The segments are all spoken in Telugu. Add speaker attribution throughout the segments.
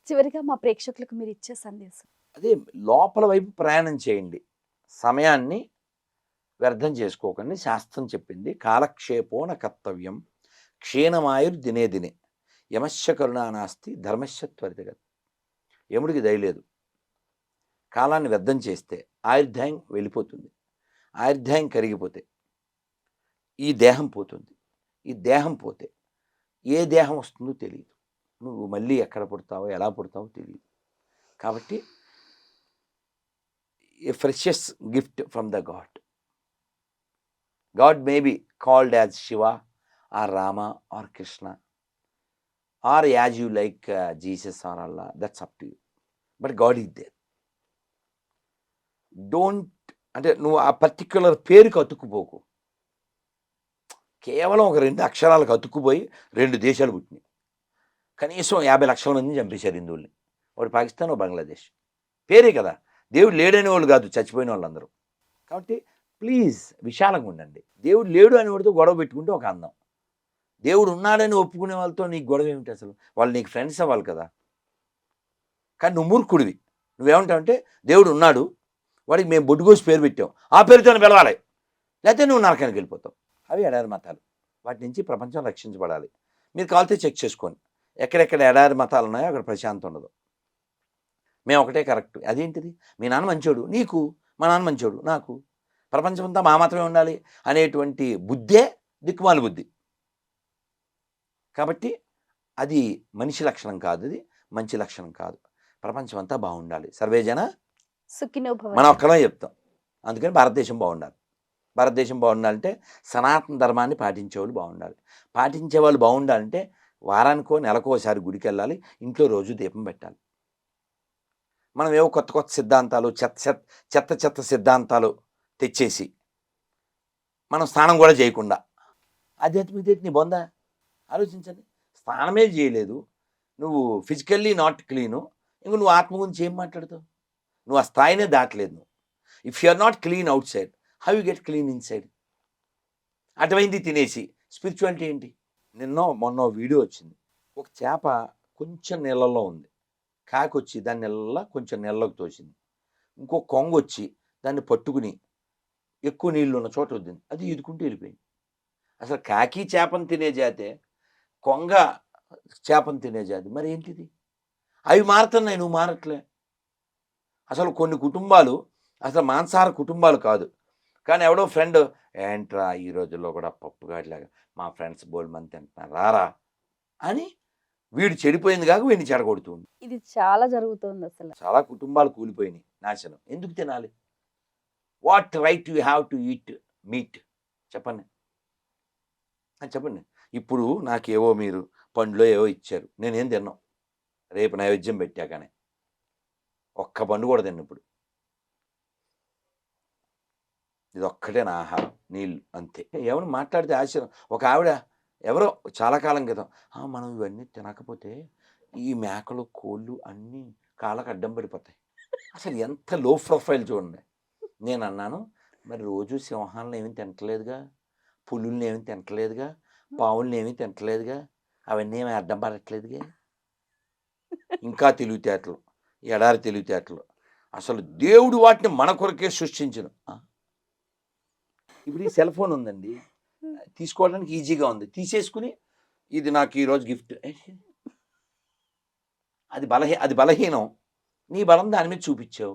Speaker 1: చివరిగా మా ప్రేక్షకులకు మీరిచ్చే సందేశం.
Speaker 2: అదే లోపల వైపు ప్రయాణం చేయండి. సమయాన్ని వ్యర్థం చేసుకోకండి. శాస్త్రం చెప్పింది. కాలక్షేపో న కర్తవ్యం. క్షీణమాయుర్ దినే దినే. యమస్య కరుణా నాస్తి ధర్మస్య త్వరితగతి. యముడికి దయ లేదు. కాలాన్ని వ్యర్థం చేస్తే ఆయుర్దాయం వెళ్ళిపోతుంది. ఆయుర్దాయం కరిగిపోతే ఈ దేహం పోతుంది. ఈ దేహం పోతే ఏ దేహం వస్తుందో తెలియదు. నువ్వు మళ్ళీ ఎక్కడ పుడతావో ఎలా పుడతావో తెలియదు. కాబట్టి a precious gift from the God. God may be called as Shiva or Rama or Krishna or as you like Jesus or Allah. That's up to you. But God is there. Don't అంటే నువ్వు ఆ పర్టిక్యులర్ పేరుకి అతుక్కుపోకు. కేవలం ఒక 2 అక్షరాలకు అతుక్కుపోయి 2 దేశాలు పుట్టినాయి. కనీసం 50 లక్షల మందిని చంపేశారు హిందువుల్ని. ఒకటి పాకిస్తాన్, ఒక బంగ్లాదేశ్. పేరే కదా. దేవుడు లేడనే వాళ్ళు కాదు చచ్చిపోయిన వాళ్ళందరూ. కాబట్టి ప్లీజ్ విశాలంగా ఉండండి. దేవుడు లేడు అని వాడితో గొడవ పెట్టుకుంటే ఒక అందం. దేవుడు ఉన్నాడని ఒప్పుకునే వాళ్ళతో నీకు గొడవ ఏమిటి అసలు? వాళ్ళు నీకు ఫ్రెండ్స్ అవ్వాలి కదా. కానీ నువ్వు మూర్ఖుడివి. నువ్వేమంటావంటే దేవుడు ఉన్నాడు, వాడికి మేము బొడ్డుగోసి పేరు పెట్టాం, ఆ పేరుతో పిలవాలి, లేకపోతే నువ్వు నరకానికి వెళ్ళిపోతావు. అవి ఎడారి మతాలు. వాటి నుంచి ప్రపంచం రక్షించబడాలి. మీరు కావాలితే చెక్ చేసుకోండి. ఎక్కడెక్కడ ఎడారి మతాలు ఉన్నాయో అక్కడ ప్రశాంతం ఉండదు. మేము ఒకటే కరెక్ట్. అదేంటిది? మీ నాన్న మంచోడు నీకు, మా నాన్న మంచోడు నాకు, ప్రపంచం అంతా మా మాత్రమే ఉండాలి అనేటువంటి బుద్ధే దిక్కుమాలి బుద్ధి. కాబట్టి అది మనిషి లక్షణం కాదు, అది మంచి లక్షణం కాదు. ప్రపంచం అంతా బాగుండాలి. సర్వేజన
Speaker 1: సుఖినో భవంతు.
Speaker 2: మనం ఒక్కడే చెప్తాం. అందుకని భారతదేశం బాగుండాలి. భారతదేశం బాగుండాలంటే సనాతన ధర్మాన్ని పాటించేవాళ్ళు బాగుండాలి. పాటించేవాళ్ళు బాగుండాలంటే వారానికో నెలకోసారి గుడికి వెళ్ళాలి, ఇంట్లో రోజు దీపం పెట్టాలి. మనం ఏవో కొత్త కొత్త సిద్ధాంతాలు, చెత్త సిద్ధాంతాలు తెచ్చేసి మనం స్నానం కూడా చేయకుండా ఆధ్యాత్మికత నీ బొందా? ఆలోచించండి. స్నానమే చేయలేదు, నువ్వు ఫిజికల్లీ నాట్ క్లీను, ఇంక నువ్వు ఆత్మ గురించి ఏం మాట్లాడతావు? నువ్వు ఆ స్థాయినే దాటలేదు. నువ్వు if you are not clean outside, how you get clean inside? అటువంటిది తినేసి స్పిరిచువాలిటీ ఏంటి? మొన్న వీడియో వచ్చింది. ఒక చేప కొంచెం నీళ్ళల్లో ఉంది, కాకి వచ్చి దాన్ని కొంచెం నీళ్ళలోకి తోసింది. ఇంకో కొంగ వచ్చి దాన్ని పట్టుకుని ఎక్కువ నీళ్ళు ఉన్న చోట వద్దింది, అది ఈదుకుంటూ వెళ్ళిపోయింది. అసలు కాకి చేపను తినే జాతే, కొంగ చేపను తినే జాతి, మరి ఏంటిది? అవి మారుతున్నాయి, నువ్వు మారట్లే. అసలు కొన్ని కుటుంబాలు అసలు మాంసాహార కుటుంబాలు కాదు, కానీ ఎవడో ఫ్రెండ్, ఏంట్రా ఈ రోజుల్లో కూడా పప్పుగాడిలాగా మా ఫ్రెండ్స్ బోల్డ్ మంది తింటున్నారు రారా అని వీడు చెడిపోయింది కాక వీడిని చెడగొడుతుంది.
Speaker 1: ఇది చాలా జరుగుతుంది. అసలు
Speaker 2: చాలా కుటుంబాలు కూలిపోయినాయి, నాశనం. ఎందుకు తినాలి? What right you have to eat meat? చెప్పండి చెప్పండి. ఇప్పుడు నాకేవో మీరు పండ్లో ఏవో ఇచ్చారు, నేనేం తిన్నాం. రేపు నైవేద్యం పెట్టాకనే ఒక్క పండు కూడా తిన్న. ఇప్పుడు ఇది ఒక్కటే నా ఆహారం, నీళ్ళు అంతే. ఎవరు మాట్లాడితే ఆశ్చర్యం. ఒక ఆవిడ ఎవరో చాలా కాలం క్రితం, మనం ఇవన్నీ తినకపోతే ఈ మేకలు కోళ్ళు అన్నీ కాళ్ళకు అడ్డం పడిపోతాయి. అసలు ఎంత లో ప్రొఫైల్ చూడండి. నేను అన్నాను, మరి రోజు సింహాలను ఏమీ తింటలేదుగా, పులుల్ని ఏమీ తింటలేదుగా, పావుల్ని ఏమీ తింటలేదుగా, అవన్నీ ఏమీ అడ్డం పడట్లేదుగా. ఇంకా తెలివితేటలు, ఎడారి తెలివితేటలు. అసలు దేవుడు వాటిని మన కొరకే సృష్టించను. ఇప్పుడు ఈ సెల్ ఫోన్ ఉందండి, తీసుకోవడానికి ఈజీగా ఉంది, తీసేసుకుని ఇది నాకు ఈరోజు గిఫ్ట్. అది బలహీనం. నీ బలం దాని మీద చూపించావు.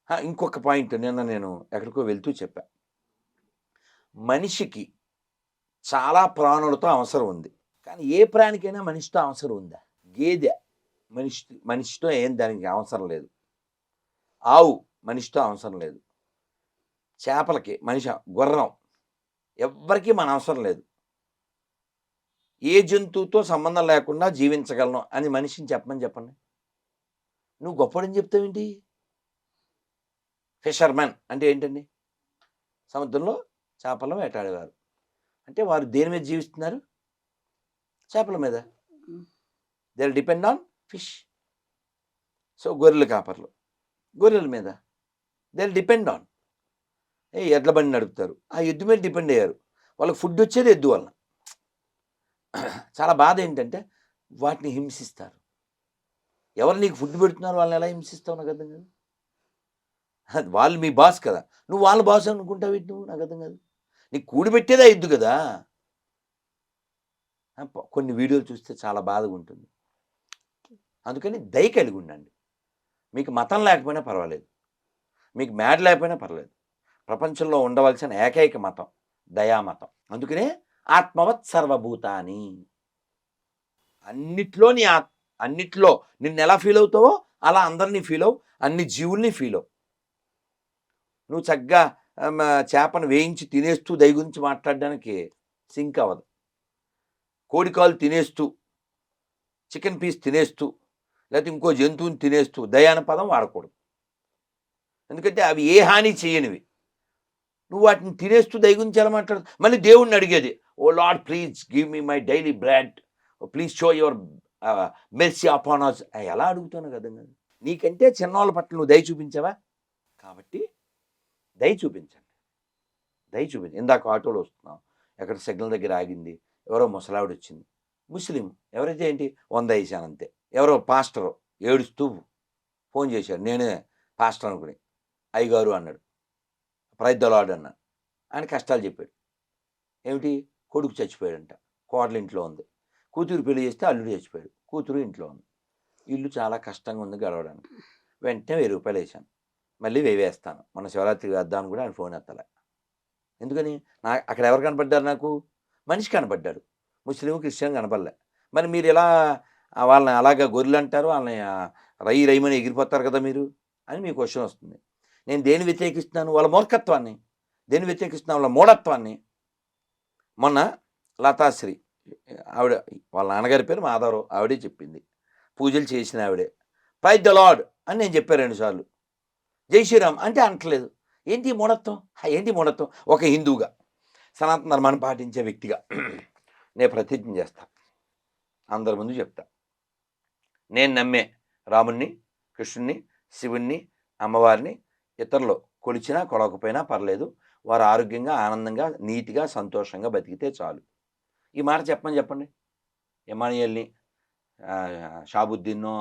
Speaker 2: ఇంకొక పాయింట్, నిన్న నేను ఎక్కడికో వెళ్తూ చెప్పా, మనిషికి చాలా ప్రాణులతో అవసరం ఉంది, కానీ ఏ ప్రాణికైనా మనిషితో అవసరం ఉందా? గేదె మనిషితో ఏం దానికి అవసరం లేదు. ఆవు మనిషితో అవసరం లేదు. చేపలకి మనిషి, గుర్రం, ఎవ్వరికీ మన అవసరం లేదు. ఏ జంతువుతో సంబంధం లేకుండా జీవించగలను అని మనిషిని చెప్పండి. నువ్వు గొప్పడని చెప్తావేంటి? ఫిషర్మెన్ అంటే ఏంటండి? సముద్రంలో చేపలను వేటాడేవారు. అంటే వారు దేని మీద జీవిస్తున్నారు? చేపల మీద. They depend on fish. So గొర్రెల కాపర్లు గొర్రెల మీద దే డిపెండ్ ఆన్. ఎడ్ల బండి నడుపుతారు, ఆ ఎద్దు మీద డిపెండ్ అయ్యారు. వాళ్ళకి ఫుడ్ వచ్చేది ఎద్దు వలన. చాలా బాధ ఏంటంటే వాటిని హింసిస్తారు. ఎవరు నీకు ఫుడ్ పెడుతున్నారు వాళ్ళని ఎలా హింసిస్తావు నాకు అర్థం కాదు. అది వాళ్ళు మీ బాస్ కదా, నువ్వు వాళ్ళ బాస్ అనుకుంటావు ఏంటి నువ్వు, నాకు అర్థం కాదు. నీకు కూడి పెట్టేదే ఇద్దు కదా. కొన్ని వీడియోలు చూస్తే చాలా బాధగా ఉంటుంది. అందుకని దయ కలిగి ఉండండి. మీకు మతం లేకపోయినా పర్వాలేదు, మీకు మ్యాడ్ లేకపోయినా పర్లేదు. ప్రపంచంలో ఉండవలసిన ఏకైక మతం దయామతం. అందుకనే ఆత్మవత్ సర్వభూతాని. అన్నిట్లో నిన్ను ఎలా ఫీల్ అవుతావో అలా అందరినీ ఫీల్ అవు, అన్ని జీవుల్ని ఫీల్ అవు. నువ్వు చక్కగా చేపను వేయించి తినేస్తూ దయ గురించి మాట్లాడడానికి సింక్ అవ్వదు. కోడికాలు తినేస్తూ, చికెన్ పీస్ తినేస్తూ, లేకపోతే ఇంకో జంతువుని తినేస్తూ దయ అనే పదం వాడకూడదు. ఎందుకంటే అవి ఏ హాని చేయనివి. నువ్వు వాటిని తినేస్తూ దయ గురించి ఎలా మాట్లాడదు. మళ్ళీ దేవుణ్ణి అడిగేది, O lord please give me my daily bread, please show your mercy upon us. ఎలా అడుగుతాను కదా. నీకంటే చిన్నవాళ్ళ పట్ల నువ్వు దయ చూపించావా? కాబట్టి దయ చూపించండి. ఇందాక ఆటోలో వస్తున్నాం, ఎక్కడ సిగ్నల్ దగ్గర ఆగింది, ఎవరో ముసలావిడ వచ్చింది, ముస్లిం, ఎవరైతే ఏంటి 100 వేసాను అంతే. ఎవరో పాస్టరు ఏడుస్తూ ఫోన్ చేశాడు, నేనే పాస్టర్ అనుకుని, అయ్యగారు అన్నాడు, ప్రైజ్ ద లార్డ్ అన్నాడు. ఆయన కష్టాలు చెప్పాడు. ఏమిటి, కొడుకు చచ్చిపోయాడంట, కోడలు ఇంట్లో ఉంది, కూతురు పెళ్లి చేస్తే అల్లుడు చచ్చిపోయాడు, కూతురు ఇంట్లో ఉంది, ఇల్లు చాలా కష్టంగా ఉంది గడవడానికి. వెంటనే 1000 రూపాయలు వేసాను, మళ్ళీ 1000 వేస్తాను, మన శివరాత్రికి వేద్దామని కూడా ఆయన ఫోన్ ఎత్తలే. ఎందుకని, అక్కడ ఎవరు కనపడ్డారు నాకు? మనిషి కనపడ్డాడు, ముస్లిం క్రిస్టియన్ కనపడలే. మరి మీరు ఎలా వాళ్ళని అలాగా గొర్రెలు అంటారు, వాళ్ళని రైమని ఎగిరిపోతారు కదా మీరు అని మీ క్వశ్చన్ వస్తుంది. నేను దేని వ్యతిరేకిస్తున్నాను? వాళ్ళ మూర్ఖత్వాన్ని. దేని వ్యతిరేకిస్తున్నాను? వాళ్ళ మూఢత్వాన్ని. మొన్న లతాశ్రీ ఆవిడ, వాళ్ళ నాన్నగారి పేరు మాధవరావు, ఆవిడే చెప్పింది, పూజలు చేసిన ఆవిడే, ప్రైజ్ ద లార్డ్ అని నేను చెప్పాను 2 సార్లు, జై శ్రీరామ్ అంటే అంటలేదు. ఏంటి మూఢత్వం? ఒక హిందువుగా, సనాతన ధర్మాన్ని పాటించే వ్యక్తిగా నేను ప్రతిజ్ఞ చేస్తా, అందరి ముందు చెప్తా, నేను నమ్మే రాముణ్ణి, కృష్ణుణ్ణి, శివుణ్ణి, అమ్మవారిని ఇతరులు కొలిచినా కొలవకపోయినా పర్లేదు, వారు ఆరోగ్యంగా, ఆనందంగా, నీతిగా, సంతోషంగా బతికితే చాలు. ఈ మాట చెప్పండి. ఎమానియల్ని, షాబుద్దీన్నో,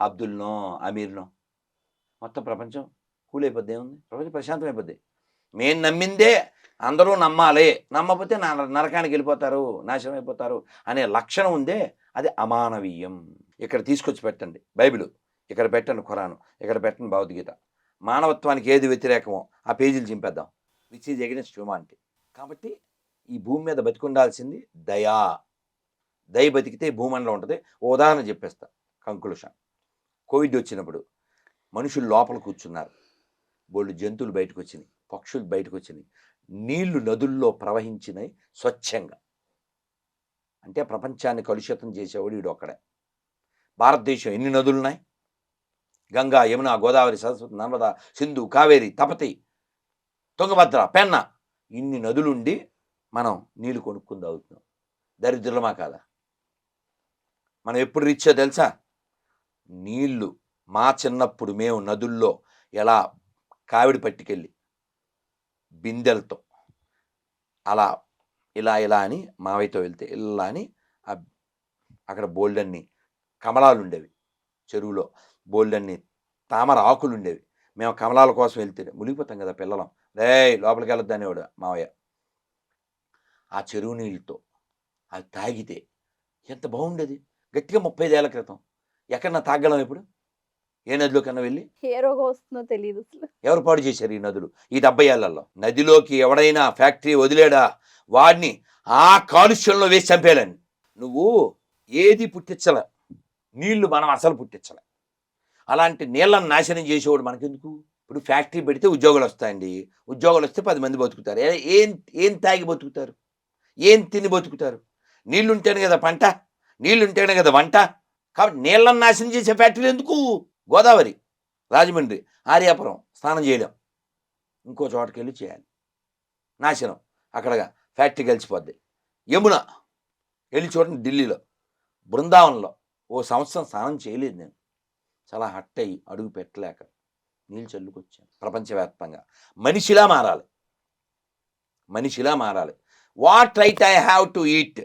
Speaker 2: అబ్దుల్నో, అమీర్నో, మొత్తం ప్రపంచం కూలైపోద్ది. ఏముంది, ప్రపంచం ప్రశాంతం అయిపోద్ది. మేము నమ్మిందే అందరూ నమ్మాలి, నమ్మకపోతే నరకానికి వెళ్ళిపోతారు, నాశనం అయిపోతారు అనే లక్షణం ఉందే, అది అమానవీయం. ఇక్కడ తీసుకొచ్చి పెట్టండి బైబిల్, ఇక్కడ పెట్టండి ఖురాను, ఇక్కడ పెట్టండి భగవద్గీత. మానవత్వానికి ఏది వ్యతిరేకమో ఆ పేజీలు చింపేద్దాం, విచ్ ఈజ్ ఎగెన్స్ట్ హ్యూమానిటీ. కాబట్టి ఈ భూమి మీద బతికుండాల్సింది దయ బతికితే భూమండలం ఉంటుంది. ఉదాహరణ చెప్పేస్తా, కంక్లూషన్. కోవిడ్ వచ్చినప్పుడు మనుషులు లోపల కూర్చున్నారు, బోళ్ళు జంతువులు బయటకు వచ్చినాయి, పక్షులు బయటకు వచ్చినాయి, నీళ్లు నదుల్లో ప్రవహించినాయి స్వచ్ఛంగా. అంటే ప్రపంచాన్ని కలుషితం చేసేవాడు వీడు ఒక్కడే. భారతదేశం ఎన్ని నదులున్నాయి? గంగా, యమున, గోదావరి, సరస్వతి, నర్మదా, సింధు, కావేరి, తపతి, తుంగభద్ర, పెన్న, ఇన్ని నదులుండి మనం నీళ్లు కొనుక్కుని తాగుతున్నాం. దరిద్రమా కాదా? మనం ఎప్పుడు రిచ్చో తెలుసా? నీళ్లు మా చిన్నప్పుడు మేము నదుల్లో ఎలా కావిడి పట్టుకెళ్ళి బిందెలతో అలా ఇలా అని మావయ్యతో వెళ్తే ఇలా అని అక్కడ బోల్డన్ని కమలాలు ఉండేవి, చెరువులో బోల్డన్ని తామర ఆకులు ఉండేవి. మేము కమలాల కోసం వెళ్తే మునిగిపోతాం కదా పిల్లలం, లోపలికి వెళ్ళొద్దు అనేవాడు మావయ్య. ఆ చెరువు నీళ్ళతో అది తాగితే ఎంత బాగుండేది. గట్టిగా 35 ఏళ్ల క్రితం. ఎక్కడన్నా తాగలం ఇప్పుడు? ఏ నదిలో కన్నా వెళ్ళి?
Speaker 1: ఏ రోగం వస్తుందో తెలియదు అసలు.
Speaker 2: ఎవరు పాడు చేశారు ఈ నదులు? ఈ 70 ఏళ్లలో నదిలోకి ఎవడైనా ఫ్యాక్టరీ వదిలేడా వాడిని ఆ కాలుష్యంలో వేసి చంపేయాలని. నువ్వు ఏది పుట్టించలే, నీళ్లు మనం అసలు పుట్టించలే. అలాంటి నీళ్ళను నాశనం చేసేవాడు మనకెందుకు? ఇప్పుడు ఫ్యాక్టరీ పెడితే ఉద్యోగాలు వస్తాయండి, ఉద్యోగాలు వస్తే 10 మంది బతుకుతారు. ఏం తాగి బతుకుతారు? ఏం తిని బతుకుతారు? నీళ్లుంటేనే కదా పంట, నీళ్లుంటేనే కదా వంట. కాబట్టి నీళ్ళను నాశనం చేసే ఫ్యాక్టరీలు ఎందుకు? గోదావరి, రాజమండ్రి, ఆర్యాపురం స్నానం చేయలేం, ఇంకో చోటకి వెళ్ళి చేయాలి, నాశనం. అక్కడ ఫ్యాక్టరీ కలిసిపోద్ది. యమున వెళ్ళి చూడండి, ఢిల్లీలో బృందావనంలో 1 సంవత్సరం స్నానం చేయలేదు నేను, చాలా హట్ అయ్యి అడుగు పెట్టలేక నీళ్ళు చల్లుకొచ్చాను. ప్రపంచవ్యాప్తంగా మనిషిలా మారాలి. What right I have to eat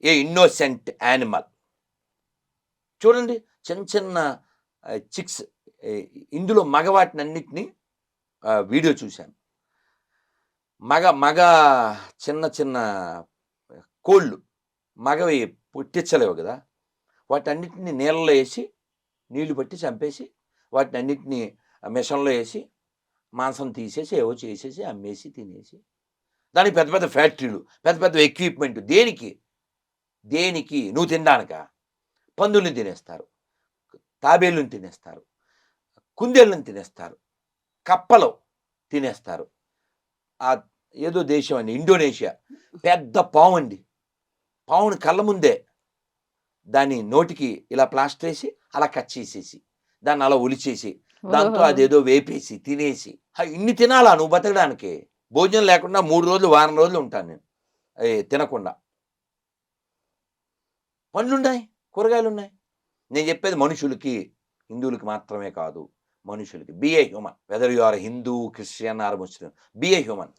Speaker 2: a innocent animal? చూడండి, చిన్న చిక్స్ ఇందులో మగవాటినన్నిటిని వీడియో చూశాను. మగ మగ చిన్న చిన్న కోళ్ళు మగవి పుట్టించలేవు కదా, వాటన్నిటిని నీళ్ళలో వేసి నీళ్లు పట్టి చంపేసి వాటిని అన్నిటినీ మిషన్లో వేసి మాంసం తీసేసి ఏవో చేసేసి అమ్మేసి తినేసి, దానికి పెద్ద పెద్ద ఫ్యాక్టరీలు, పెద్ద పెద్ద ఎక్విప్మెంట్. దేనికి దేనికి? నువ్వు తినడానికా? పందుల్ని తినేస్తారు, తాబేళ్ళని తినేస్తారు, కుందేళ్ళని తినేస్తారు, కప్పలు తినేస్తారు. ఆ ఏదో దేశం అండి, ఇండోనేషియా, పెద్ద పాము అండి. పావుని కళ్ళ ముందే దాని నోటికి ఇలా ప్లాస్టర్ వేసి అలా కట్ చేసేసి దాన్ని అలా ఒలిచేసి దాంతో
Speaker 1: ఓహో!
Speaker 2: అదేదో వేపేసి తినేసి, ఇన్ని తినాలా నువ్వు బతకడానికి? భోజనం లేకుండా 3 రోజులు వారం రోజులు ఉంటాను నేను తినకుండా. పండ్లున్నాయి, కూరగాయలున్నాయి. నేను చెప్పేది మనుషులకి, హిందువులకి మాత్రమే కాదు, మనుషులకి. Be a human. Whether you are Hindu, Christian or Muslim, be a human.